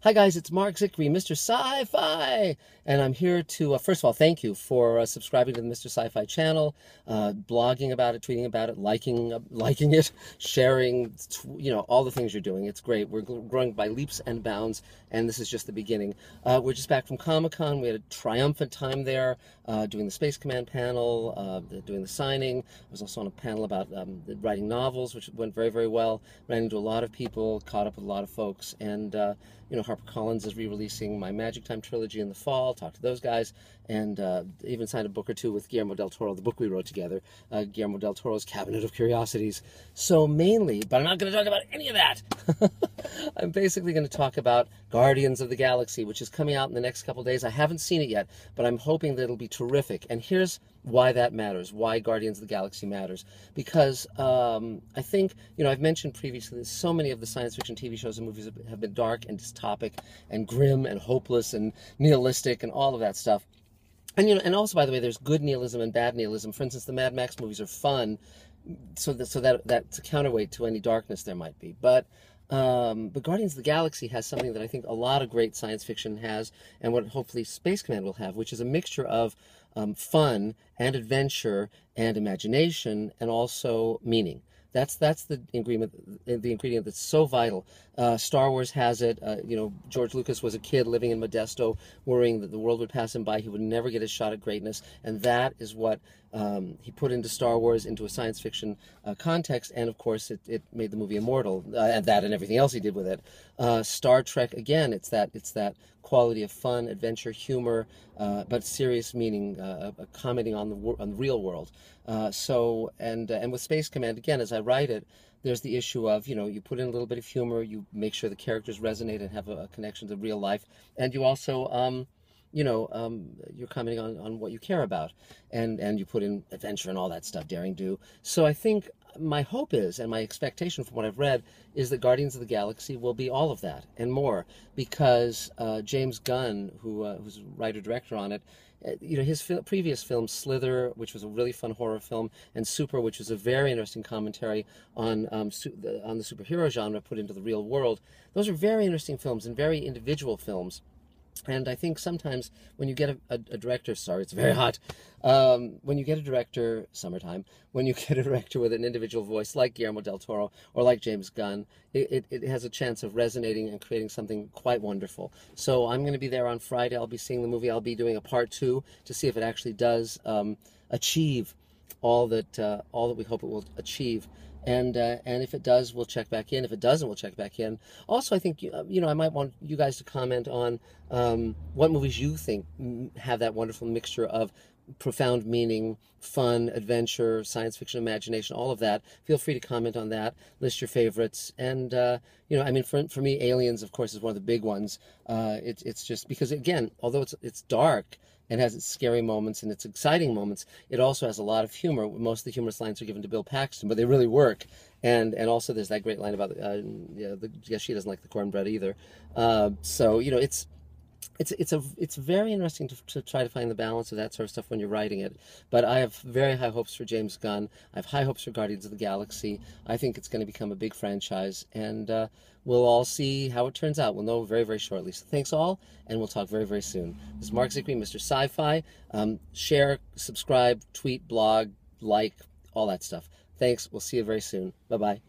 Hi guys, it's Marc Zicree, Mr. Sci-Fi, and I'm here to, first of all, thank you for subscribing to the Mr. Sci-Fi channel, blogging about it, tweeting about it, liking it, sharing, all the things you're doing. It's great. We're growing by leaps and bounds, and this is just the beginning. We're just back from Comic-Con. We had a triumphant time there, doing the Space Command panel, doing the signing. I was also on a panel about writing novels, which went very, very well. Ran into a lot of people, caught up with a lot of folks, and HarperCollins is re-releasing my Magic Time trilogy in the fall. Talked to those guys, and even signed a book or two with Guillermo del Toro, the book we wrote together, Guillermo del Toro's Cabinet of Curiosities. So mainly, but I'm not going to talk about any of that. I'm basically going to talk about Guardians of the Galaxy, which is coming out in the next couple days. I haven't seen it yet, but I'm hoping that it'll be terrific. And here's why that matters, why Guardians of the Galaxy matters. Because I think, I've mentioned previously that so many of the science fiction TV shows and movies have been dark and dystopic and grim and hopeless and nihilistic and all of that stuff. And also, by the way, there's good nihilism and bad nihilism. For instance, the Mad Max movies are fun, so that's a counterweight to any darkness there might be. But Guardians of the Galaxy has something that I think a lot of great science fiction has, and what hopefully Space Command will have, which is a mixture of fun and adventure and imagination and also meaning. That's the ingredient that's so vital. Star Wars has it. George Lucas was a kid living in Modesto, worrying that the world would pass him by. He would never get a shot at greatness, and that is what he put into Star Wars, into a science fiction context, and of course it made the movie immortal, and that and everything else he did with it. Star Trek, again, it's that quality of fun, adventure, humor, but serious meaning, commenting on the real world. And with Space Command, again, as I write it, there's the issue of, you put in a little bit of humor, you make sure the characters resonate and have a connection to real life, and you also, you're commenting on what you care about, and you put in adventure and all that stuff, daring do. So I think my hope is, and my expectation from what I've read, is that Guardians of the Galaxy will be all of that and more, because James Gunn, who's a writer-director on it, his previous film, Slither, which was a really fun horror film, and Super, which was a very interesting commentary on the superhero genre put into the real world. Those are very interesting films and very individual films. And I think sometimes when you get a director, sorry, it's very hot, when you get a director, summertime, when you get a director with an individual voice like Guillermo del Toro or like James Gunn, it has a chance of resonating and creating something quite wonderful. So I'm going to be there on Friday. I'll be seeing the movie. I'll be doing a part 2 to see if it actually does achieve all that we hope it will achieve. And if it does, we'll check back in. If it doesn't, we'll check back in. Also, I think, I might want you guys to comment on what movies you think have that wonderful mixture of profound meaning, fun, adventure, science fiction, imagination, all of that. Feel free to comment on that. List your favorites. And, for me, Aliens, of course, is one of the big ones. It's just because, again, although it's dark, and has its scary moments and its exciting moments, it also has a lot of humor. Most of the humorous lines are given to Bill Paxton, but they really work. And also there's that great line about, she doesn't like the cornbread either. It's very interesting to try to find the balance of that sort of stuff when you're writing it. But I have very high hopes for James Gunn. I have high hopes for Guardians of the Galaxy. I think it's going to become a big franchise, and we'll all see how it turns out. We'll know very, very shortly. So thanks all, and we'll talk very, very soon. This is Marc Zicree, Mr. Sci-Fi. Share, subscribe, tweet, blog, like, all that stuff. Thanks. We'll see you very soon. Bye-bye.